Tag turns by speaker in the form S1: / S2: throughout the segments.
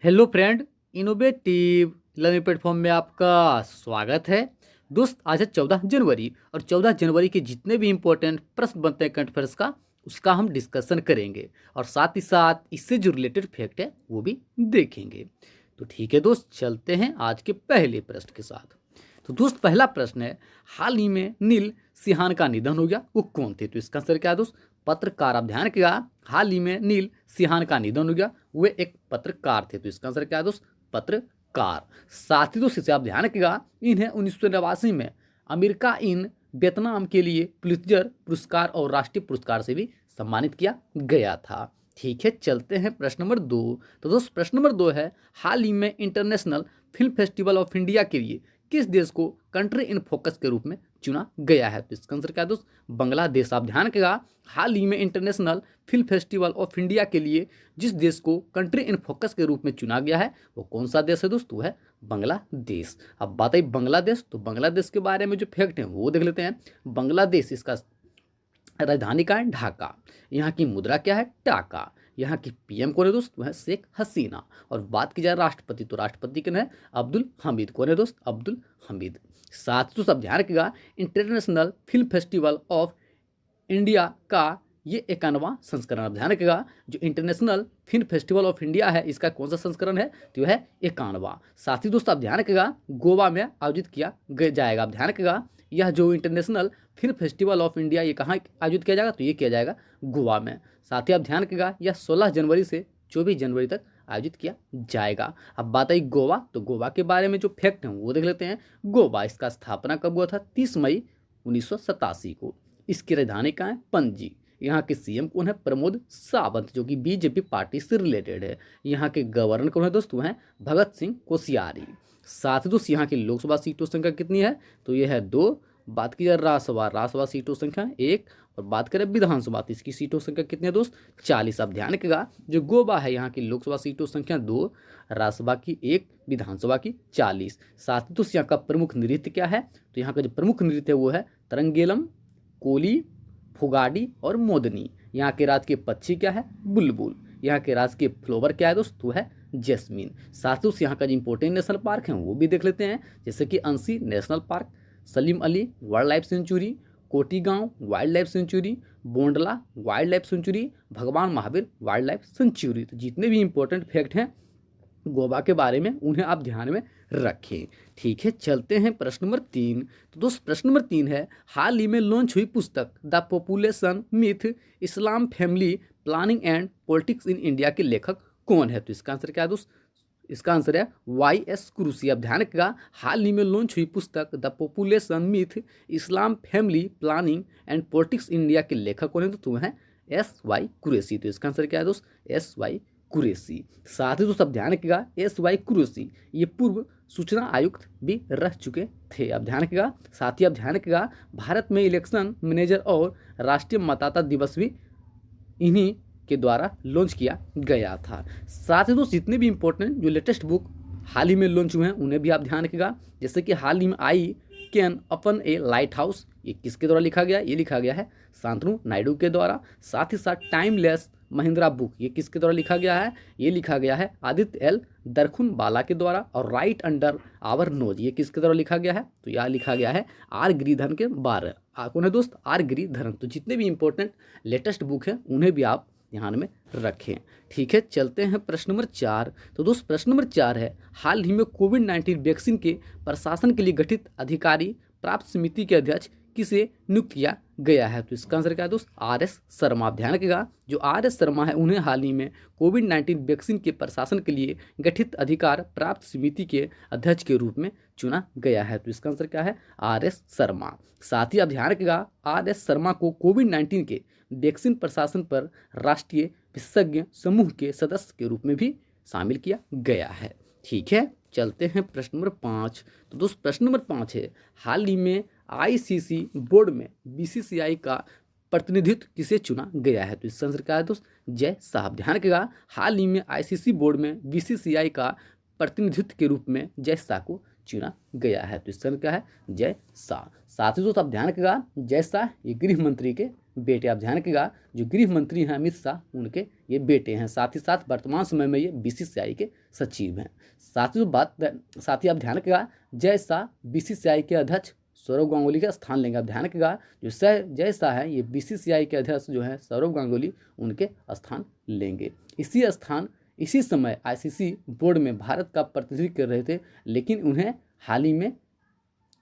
S1: Hello friend, innovative learning platform में आपका स्वागत है। दोस्त, आज है 14 जनवरी और 14 जनवरी के जितने भी इम्पोर्टेंट प्रश्न बनते हैं करंट अफेयर्स का उसका हम डिस्कशन करेंगे और साथ ही साथ इससे जो रिलेटेड फैक्ट है वो भी देखेंगे। तो ठीक है दोस्त, चलते हैं आज के पहले प्रश्न के साथ। तो दोस्त, पहला प्रश्न है, हाल ही में नील सिहान का निधन हो गया, वो कौन थे? तो इसका आंसर क्या है दोस्त? पत्रकार। आप ध्यान रखिएगा, हाल ही में नील सिहान का निधन हो गया, वे एक पत्रकार थे। तो इसका आंसर क्या है दोस्त? पत्रकार। साथ ही दोस्त इसे आप ध्यान रखिएगा, इन्हें 1989 में अमेरिका इन वियतनाम के लिए पुलित्जर पुरस्कार और राष्ट्रीय पुरस्कार से भी सम्मानित किया गया था। ठीक है, चलते हैं प्रश्न नंबर 2। तो दोस्त, प्रश्न नंबर 2 है, हाल ही में international film festival of India के लिए किस देश को कंट्री इन फोकस के रूप में चुना गया है? तो इसका आंसर क्या है दोस्त? बांग्लादेश। आप ध्यान रखिएगा, हाल ही में international film festival of India के लिए जिस देश को कंट्री इन फोकस के रूप में चुना गया है वो कौन सा देश है दोस्त? वो है बांग्लादेश। अब बात आई बांग्लादेश, तो बांग्लादेश के बारे में जो फैक्ट है वो देख लेते हैं। बांग्लादेश, इसका राजधानी का है ढाका, यहाँ की मुद्रा क्या है? टाका, यहाँ की पीएम कौन है दोस्त? वह है शेख हसीना। और बात की जाए राष्ट्रपति, तो राष्ट्रपति कौन है? अब्दुल हमीद। कौन है दोस्त? अब्दुल हमीद। साथ ही सब ध्यान रखिएगा, international film festival of India का ये 51वां संस्करण। अब ध्यान रखिएगा, जो international film festival of India है इसका कौन सा संस्करण है? तो यह है 51वां। साथ ही दोस्तों आप ध्यान रखिएगा, गोवा में आयोजित किया जाएगा। आप ध्यान रखिएगा, यह जो international film festival of India ये कहाँ आयोजित किया जाएगा? तो ये किया जाएगा गोवा में। साथ ही आप ध्यान रखिएगा, यह 16 जनवरी से 24 जनवरी तक आयोजित किया जाएगा। अब बात आई गोवा, तो गोवा के बारे में जो फैक्ट हैं वो देख लेते हैं। गोवा, इसका स्थापना कब हुआ था? 30 मई 1987 को। इसकी राजधानी कहाँ है? पणजी। यहाँ के सीएम कौन है? प्रमोद सावंत, जो कि बीजेपी पार्टी से रिलेटेड है। यहाँ के गवर्नर कौन है दोस्तों? हैं भगत सिंह कोश्यारी। साथ ही दोस्त यहाँ की लोकसभा सीटों की संख्या कितनी है? तो यह है 2। बात की जाए राज्यसभा सीटों की संख्या 1, और बात करें विधानसभा तो इसकी सीटों की संख्या कितनी है दोस्त? 40। अब ध्यान रखिएगा, जो गोवा है यहाँ की लोकसभा सीटों की संख्या 2, राज्यसभा की 1, विधानसभा की 40। साथ ही दोस्त यहाँ का प्रमुख नृत्य क्या है? तो यहाँ का जो प्रमुख नृत्य है वो है तरंगेलम, कोली, फुगाडी और मोदनी। यहाँ के राज्य के पक्षी क्या है? बुलबुल। यहाँ के राज्य के फ्लोवर क्या है दोस्त? वो है जैस्मीन। साथ ही यहाँ का जो इंपॉर्टेंट नेशनल पार्क है वो भी देख लेते हैं, जैसे कि Anshi national park, Salim Ali wildlife sanctuary, Cotigao wildlife sanctuary, Bondla wildlife sanctuary, Bhagwan Mahavir wild life sanctuary. तो जितने भी इंपॉर्टेंट फैक्ट हैं गोवा के बारे में उन्हें आप ध्यान में रखें। ठीक है, चलते हैं प्रश्न नंबर 3। तो दोस्त प्रश्न नंबर 3 है, हाल ही में लॉन्च हुई पुस्तक the population myth, Islam, family planning and politics in India के लेखक कौन है? तो इसका आंसर क्या है दोस्त? इसका आंसर है YS कुरुसी। अब ध्यान रखिएगा, हाल ही में लॉन्च हुई पुस्तक the population myth, Islam, family planning and politics in India के लेखक कौन है? तो है SY कुरैशी। तो इसका आंसर क्या है दोस्त? SY कुरैशी। साथ ही दोस्त अब ध्यान रखिएगा, SY कुरैशी ये पूर्व सूचना आयुक्त भी रह चुके थे। अब ध्यान रखिएगा, साथ ही अब ध्यान रखिएगा, भारत में इलेक्शन मैनेजर और राष्ट्रीय मतदाता दिवस भी इन्हीं के द्वारा लॉन्च किया गया था। साथ ही दोस्त जितने भी इंपॉर्टेंट जो लेटेस्ट बुक हाल ही में लॉन्च हुए हैं उन्हें भी आप ध्यान रखिएगा, जैसे कि हाल ही में I can upon A light house, ये किसके द्वारा लिखा गया? ये लिखा गया है शांतनु नायडू के द्वारा। साथ ही साथ टाइमलेस महिंद्रा बुक, ये किसके द्वारा लिखा गया है? ये लिखा गया है आदित्य L दरखुन बाला के द्वारा। और राइट अंडर आवर नोज, ये किसके द्वारा लिखा गया है? तो यह लिखा गया है R गिरिधरन के 12। कौन है दोस्त? R गिरिधरन। तो जितने भी इंपॉर्टेंट लेटेस्ट बुक हैं उन्हें भी आप ध्यान में रखें। ठीक है, चलते हैं प्रश्न नंबर 4। तो दोस्त प्रश्न नंबर 4 है, हाल ही में कोविड-19 वैक्सीन के प्रशासन के लिए गठित अधिकारी प्राप्त समिति के अध्यक्ष किसे नियुक्त किया गया है? तो इसका आंसर क्या है दोस्त? RS शर्मा। आप ध्यान रखिएगा, जो RS शर्मा है उन्हें हाल ही में कोविड-19 वैक्सीन के प्रशासन के लिए गठित अधिकार प्राप्त समिति के अध्यक्ष के रूप में चुना गया है। तो इसका आंसर क्या है? RS शर्मा। साथ ही आप ध्यान रखिएगा, RS शर्मा को कोविड-19 के वैक्सीन प्रशासन पर राष्ट्रीय विशेषज्ञ समूह के सदस्य के रूप में भी शामिल किया गया है। ठीक है, चलते हैं प्रश्न नंबर 5। तो दोस्त प्रश्न नंबर 5 है, हाल ही में ICC बोर्ड में BCCI का प्रतिनिधित्व किसे चुना गया है? तो इसका आंसर क्या है दोस्त? जय साहब। ध्यान रखिएगा, हाल ही में ICC बोर्ड में BCCI का प्रतिनिधित्व के रूप में जय शाह को चुना गया है। तो इसका क्या है, जय शाह। साथ ही दोस्तों आप ध्यान रखिएगा, जय शाह ये गृह मंत्री के बेटे। आप ध्यान रखिएगा, जो गृह मंत्री हैं अमित शाह, उनके ये बेटे हैं। साथ ही साथ वर्तमान समय में ये बीसीसीआई के सचिव हैं। साथ ही आप ध्यान रखिएगा, जय शाह बीसीसीआई के अध्यक्ष सौरव गांगुली का स्थान लेंगे। आप ध्यान रखिएगा, जो जय शाह है ये बीसीसीआई के अध्यक्ष जो है सौरव गांगुली, उनके स्थान लेंगे। इसी समय आईसीसी बोर्ड में भारत का प्रतिनिधित्व कर रहे थे, लेकिन उन्हें हाल ही में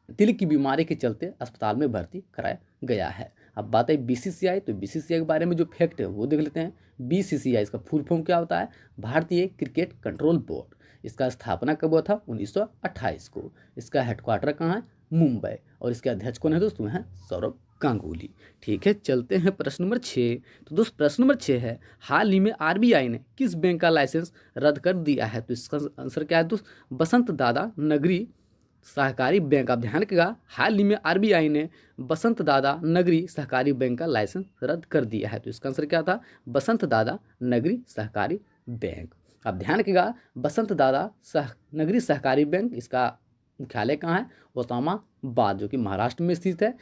S1: दिल की बीमारी के चलते अस्पताल में भर्ती कराया गया है। अब बात है बीसीसीआई, तो बीसीसीआई के बारे में जो फैक्ट है वो देख लेते हैं। बीसीसीआई इसका फुल फॉर्म क्या होता है, भारतीय क्रिकेट कंट्रोल बोर्ड। इसका स्थापना कब हुआ था, 1928 को। इसका हेडक्वार्टर कहाँ है, मुंबई। और इसके अध्यक्ष कौन है दोस्तों, हैं सौरव गांगुली। ठीक है, चलते हैं प्रश्न नंबर 6। तो दोस्त प्रश्न नंबर 6 है, हाल ही में आरबीआई ने किस बैंक का लाइसेंस रद्द कर दिया है। तो इसका आंसर क्या है दोस्त, बसंत दादा नगरी सहकारी बैंक। आप ध्यान रखिएगा, हाल ही में आरबीआई ने बसंत दादा नगरी सहकारी बैंक का लाइसेंस रद्द कर दिया है। तो इसका आंसर क्या था, बसंत दादा नगरी सहकारी बैंक। आप ध्यान रखिएगा, बसंत दादा नगरी सहकारी बैंक, इसका मुख्यालय कहाँ है, उस्मानाबाद, जो कि महाराष्ट्र में स्थित है।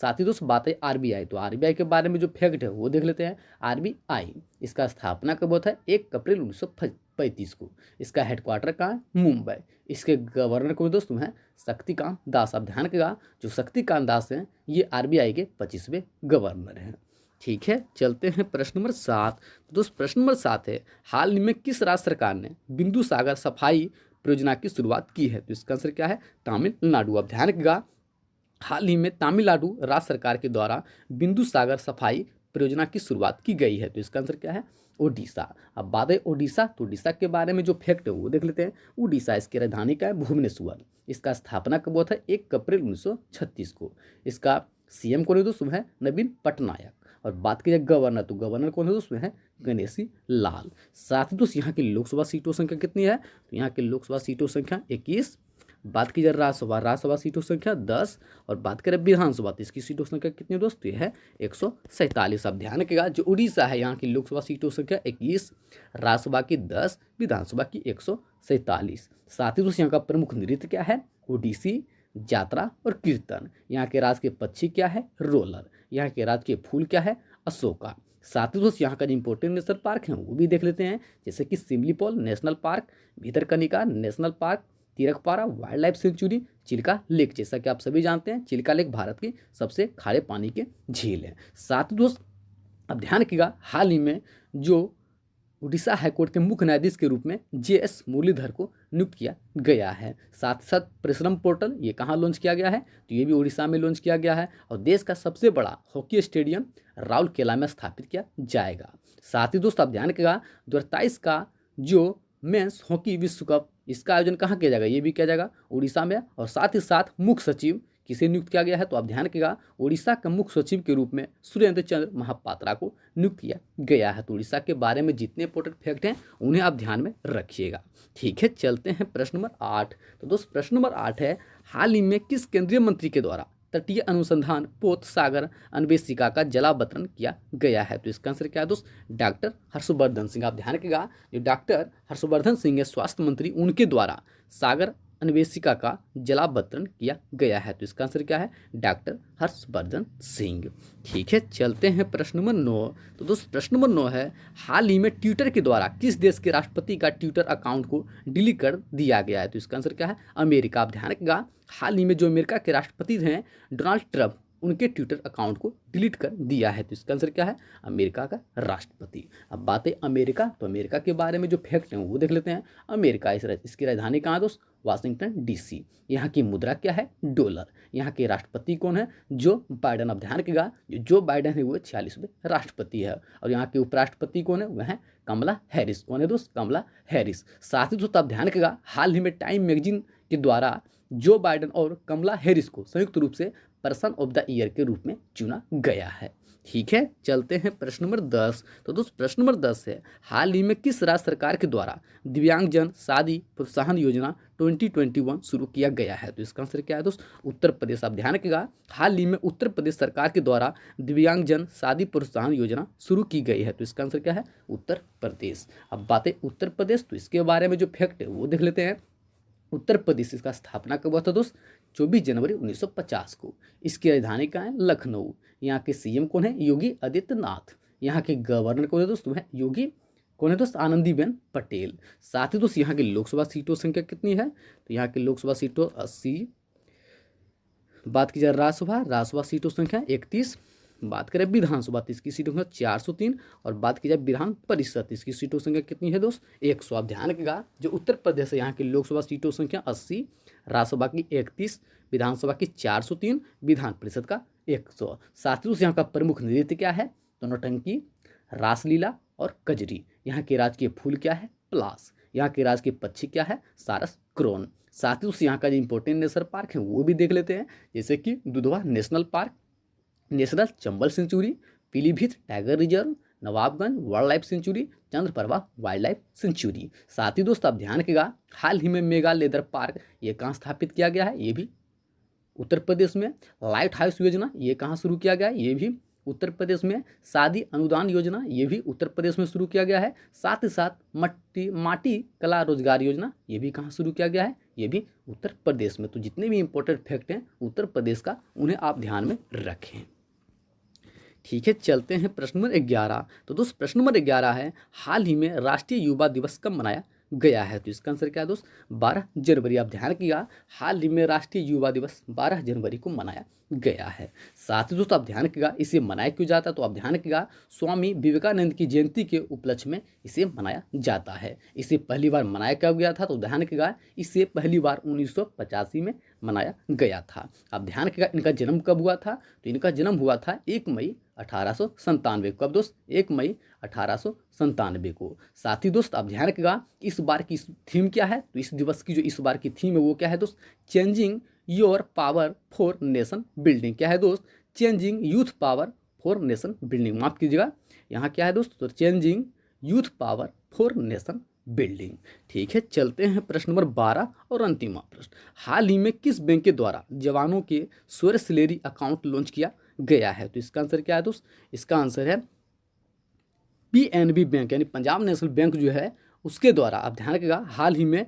S1: साथ ही दोस्त बात है आरबीआई, तो आरबीआई के बारे में जो फैक्ट है वो देख लेते हैं। आरबीआई इसका स्थापना कब हुआ था, 1 अप्रैल 1935 को। इसका हेडक्वार्टर कहाँ है, मुंबई। इसके गवर्नर कौन दोस्तों हैं, शक्तिकांत दास। आप ध्यान रखिएगा, जो शक्तिकांत दास हैं ये आरबीआई के 25वें गवर्नर हैं। ठीक है, चलते हैं प्रश्न नंबर 7। दोस्त प्रश्न नंबर 7 है, हाल ही में किस राज्य सरकार ने बिंदु सागर सफाई परियोजना की शुरुआत की है। तो इसका आंसर क्या है, तमिलनाडु। आप ध्यान रखिएगा, हाल ही में तमिलनाडु राज्य सरकार के द्वारा बिंदु सागर सफाई परियोजना की शुरुआत की गई है। तो इसका आंसर क्या है, ओडिशा। अब बात है ओडिशा, तो ओडिशा के बारे में जो फैक्ट है वो देख लेते हैं। ओडिशा इसकी राजधानी का है भुवनेश्वर। इसका स्थापना कब हुआ था, 1 अप्रैल 1936 को। इसका सीएम कौन है दोस्तों, है नवीन पटनायक। और बात की जाए गवर्नर, तो गवर्नर कौन है दोस्तों, है गणेशी लाल। साथ ही दोस्तों यहाँ की लोकसभा सीटों संख्या कितनी है, तो यहाँ की लोकसभा सीटों संख्या 21। बात की जाए राज्यसभा सीटों संख्या 10। और बात करें विधानसभा, तो इसकी सीटों संख्या कितनी है दोस्तों, ये है 147। आप ध्यान रखिएगा, जो उड़ीसा है यहाँ की लोकसभा सीटों संख्या 21, राज्यसभा की 10, विधानसभा की 147। साथ ही दोस्तों यहाँ का प्रमुख नृत्य क्या है, ओडिसी, यात्रा और कीर्तन। यहाँ के राज्य के पक्षी क्या है, रोलर। यहाँ के राज्य के फूल क्या है, अशोका। साथ ही दोस्त यहाँ का जो इंपॉर्टेंट नेशनल पार्क है वो भी देख लेते हैं, जैसे कि Similipal national park, Bhitarkanika national park, Tirkapara wildlife sanctuary, Chilka lake. जैसा कि आप सभी जानते हैं, चिल्का लेक भारत की सबसे खारे पानी के झील है। साथ ही दोस्त अब ध्यान रखिएगा, हाल ही में जो उड़ीसा हाईकोर्ट के मुख्य न्यायाधीश के रूप में जेएस मुरलीधर को नियुक्त किया गया है। साथ ही साथ परिश्रम पोर्टल ये कहाँ लॉन्च किया गया है, तो ये भी उड़ीसा में लॉन्च किया गया है। और देश का सबसे बड़ा हॉकी स्टेडियम राउरकेला में स्थापित किया जाएगा। साथ ही दोस्त आप ध्यान रखिएगा, 2023 का जो मेंस हॉकी विश्व कप, इसका आयोजन कहाँ किया जाएगा, ये भी किया जाएगा उड़ीसा में। और साथ ही साथ मुख्य सचिव किसे नियुक्त किया गया है, तो आप ध्यान रखिएगा, उड़ीसा के मुख्य सचिव के रूप में सुरेंद्र चंद्र महापात्रा को नियुक्त किया गया है। तो उड़ीसा के बारे में जितने इंपॉर्टेंट फैक्ट हैं उन्हें आप ध्यान में रखिएगा। ठीक है, चलते हैं प्रश्न नंबर 8। तो दोस्त प्रश्न नंबर 8 है, हाल ही में किस केंद्रीय मंत्री के द्वारा तटीय अनुसंधान पोत सागर अन्वेषिका का जलावतरण किया गया है। तो इसका आंसर क्या है दोस्त, डॉक्टर हर्षवर्धन सिंह। आप ध्यान रखिएगा, जो डॉक्टर हर्षवर्धन सिंह है स्वास्थ्य मंत्री, उनके द्वारा सागर अन्वेषिका का जलावतरण किया गया है। तो इसका आंसर क्या है, डॉक्टर हर्षवर्धन सिंह। ठीक है, चलते हैं प्रश्न नंबर 9। तो दोस्त प्रश्न नंबर 9 है, हाल ही में ट्विटर के द्वारा किस देश के राष्ट्रपति का ट्विटर अकाउंट को डिलीट कर दिया गया है। तो इसका आंसर क्या है, अमेरिका। आप ध्यान रखिएगा, हाल ही में जो अमेरिका के राष्ट्रपति हैं डोनाल्ड ट्रंप, उनके ट्विटर अकाउंट को डिलीट कर दिया है। तो इसका आंसर क्या है, अमेरिका का राष्ट्रपति। अब बात है अमेरिका, तो अमेरिका के बारे में जो फैक्ट हैं वो देख लेते हैं। अमेरिका इसकी राजधानी कहाँ है दोस्त, वाशिंगटन डीसी। यहाँ की मुद्रा क्या है, डॉलर। यहाँ के राष्ट्रपति कौन है, जो बाइडन। आप ध्यान रखिएगा, जो बाइडन है वो 46वें राष्ट्रपति है। और यहाँ के उपराष्ट्रपति कौन है, वह है कमला हैरिस। कौन है दोस्त, कमला हैरिस। साथ ही दोस्त आप ध्यान रखिएगा, हाल ही में टाइम मैगजीन के द्वारा जो बाइडन और कमला हैरिस को संयुक्त रूप से पर्सन ऑफ द ईयर के रूप में चुना गया है। ठीक है, चलते हैं प्रश्न नंबर 10। तो दोस्त प्रश्न नंबर 10 है, हाल ही में किस राज्य सरकार के द्वारा दिव्यांगजन शादी प्रोत्साहन योजना 2021 शुरू किया गया है। तो इसका आंसर क्या है दोस्त, उत्तर प्रदेश। आप ध्यान रखिएगा, हाल ही में उत्तर प्रदेश सरकार के द्वारा दिव्यांगजन शादी प्रोत्साहन योजना शुरू की गई है। तो इसका आंसर क्या है, उत्तर प्रदेश। अब बात है उत्तर प्रदेश, तो इसके बारे में जो फैक्ट है वो देख लेते हैं। उत्तर प्रदेश इसका स्थापना कब हुआ था दोस्त? 24 जनवरी 1950 को। इसकी राजधानी कहाँ है? लखनऊ। यहाँ के सीएम कौन है? योगी आदित्यनाथ। यहाँ के गवर्नर कौन है दोस्त? वह योगी कौन है दोस्त? आनंदीबेन पटेल। साथ ही दोस्त यहाँ की लोकसभा सीटों की संख्या कितनी है? तो यहाँ की लोकसभा सीटों 80। बात की जाए राज्यसभा सीटों की संख्या 31। बात करें विधानसभा तो इसकी सीटों की संख्या 403। और बात की जाए विधान परिषद इसकी सीटों की संख्या कितनी है दोस्त? 100। आप ध्यान रखिएगा, जो उत्तर प्रदेश है यहाँ की लोकसभा सीटों की संख्या 80, राज्यसभा की 31, विधानसभा की 403, विधान परिषद का 100। साथ ही दोस्त यहाँ का प्रमुख नृत्य क्या है? तो नौटंकी, रासलीला और कजरी। यहाँ के राजकीय फूल क्या है? पलाश। यहाँ के राजकीय पक्षी क्या है? सारस क्रोन। साथ ही उस यहाँ का जो इंपॉर्टेंट नेशनल पार्क है वो भी देख लेते हैं, जैसे कि Dudhwa national park, national Chambal sanctuary, Pilibhit tiger reserve, Nawabganj wildlife sanctuary, Chandraprabha wildlife sanctuary. साथ ही दोस्त आप ध्यान रखिएगा, हाल ही में मेगा लेदर पार्क ये कहाँ स्थापित किया गया है? ये भी उत्तर प्रदेश में। लाइट हाउस योजना ये कहाँ शुरू किया गया है? ये भी उत्तर प्रदेश में। शादी अनुदान योजना ये भी उत्तर प्रदेश में शुरू किया गया है। साथ ही साथ माटी कला रोजगार योजना ये भी कहाँ शुरू किया गया है? ये भी उत्तर प्रदेश में। तो जितने भी इंपॉर्टेंट फैक्ट हैं उत्तर प्रदेश का, उन्हें आप ध्यान में रखें। ठीक है, चलते हैं प्रश्न नंबर 11। तो दोस्त प्रश्न नंबर 11 है, हाल ही में राष्ट्रीय युवा दिवस कब मनाया गया है? तो इसका आंसर क्या है दोस्त? 12 जनवरी। आप ध्यान रखिएगा, हाल ही में राष्ट्रीय युवा दिवस 12 जनवरी को मनाया गया है। साथ ही दोस्तों आप ध्यान रखिएगा, इसे मनाया क्यों जाता है? तो आप ध्यान रखिएगा, स्वामी विवेकानंद की जयंती के उपलक्ष्य में इसे मनाया जाता है। इसे पहली बार मनाया कब गया था? तो ध्यान रखिएगा, इसे पहली बार 1985 में मनाया गया था। आप ध्यान रखिएगा, इनका जन्म कब हुआ था? तो इनका जन्म हुआ था 1 मई 1897 को। कब दोस्त? 1 मई 1897 को। साथ ही दोस्त आप ध्यान रखिएगा, इस बार की थीम क्या है? तो इस दिवस की जो इस बार की थीम है वो क्या है दोस्त? Changing your power for nation building. क्या है दोस्त? Changing youth power for nation building. माफ कीजिएगा, यहाँ क्या है दोस्त? तो changing youth power for nation building. ठीक है, चलते हैं प्रश्न नंबर 12 और अंतिम प्रश्न। हाल ही में किस बैंक के द्वारा जवानों के स्वर्ण सैलरी अकाउंट लॉन्च किया गया है? तो इसका आंसर क्या है दोस्त? इसका आंसर है पीएनबी बैंक, यानी पंजाब नेशनल बैंक जो है उसके द्वारा। आप ध्यान रखिएगा, हाल ही में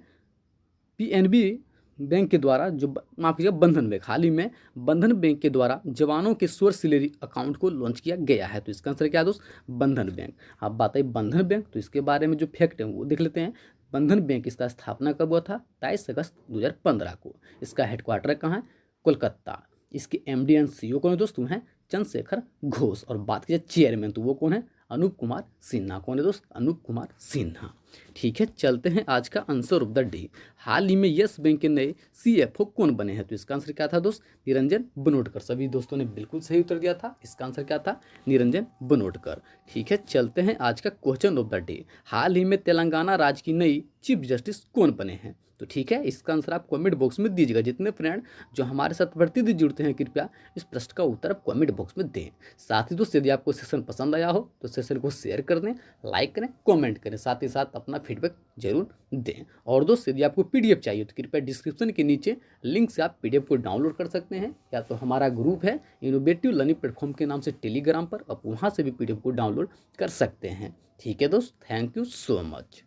S1: पीएनबी बैंक के द्वारा जो माफ कीजिएगा बंधन बैंक, हाल ही में बंधन बैंक के द्वारा जवानों के स्वर्ण सैलरी अकाउंट को लॉन्च किया गया है। तो इसका आंसर क्या है दोस्त? बंधन बैंक। आप बात है बंधन बैंक, तो इसके बारे में जो फैक्ट है वो देख लेते हैं। बंधन बैंक इसका स्थापना कब हुआ था? 23 अगस्त 2015 को। इसका हेडक्वार्टर कहाँ है? कोलकाता। इसके एमडी एंड सीईओ कौन है दोस्त? वो हैं चंद्रशेखर घोष। और बात की जाए चेयरमैन, तो वो कौन है? अनूप कुमार सिन्हा। कौन है दोस्त? अनूप कुमार सिन्हा। ठीक है, चलते हैं आज का आंसर ऑफ द डे। हाल ही में यस बैंक के नए सीएफओ कौन बने हैं? तो इसका आंसर क्या था दोस्त? निरंजन बनोडकर। सभी दोस्तों ने बिल्कुल सही उत्तर दिया था। इसका आंसर क्या था? निरंजन बनोडकर। ठीक है, चलते हैं आज का क्वेश्चन ऑफ द डे। हाल ही में तेलंगाना राज्य की नई चीफ जस्टिस कौन बने हैं? तो ठीक है, इसका आंसर आप कमेंट बॉक्स में दीजिएगा। जितने फ्रेंड जो हमारे साथ प्रतिदिन जुड़ते हैं, कृपया इस प्रश्न का उत्तर आप कमेंट बॉक्स में दें। साथ ही दोस्तों यदि आपको सेशन पसंद आया हो तो सेशन को शेयर कर दें, लाइक करें, कमेंट करें, साथ ही साथ अपना फीडबैक जरूर दें। और दोस्त यदि आपको पीडीएफ चाहिए तो कृपया डिस्क्रिप्शन के नीचे लिंक से आप पीडीएफ को डाउनलोड कर सकते हैं, या तो हमारा ग्रुप है इनोवेटिव लर्निंग प्लेटफॉर्म के नाम से टेलीग्राम पर, आप वहाँ से भी पीडीएफ को डाउनलोड कर सकते हैं। ठीक है दोस्त, थैंक यू सो मच।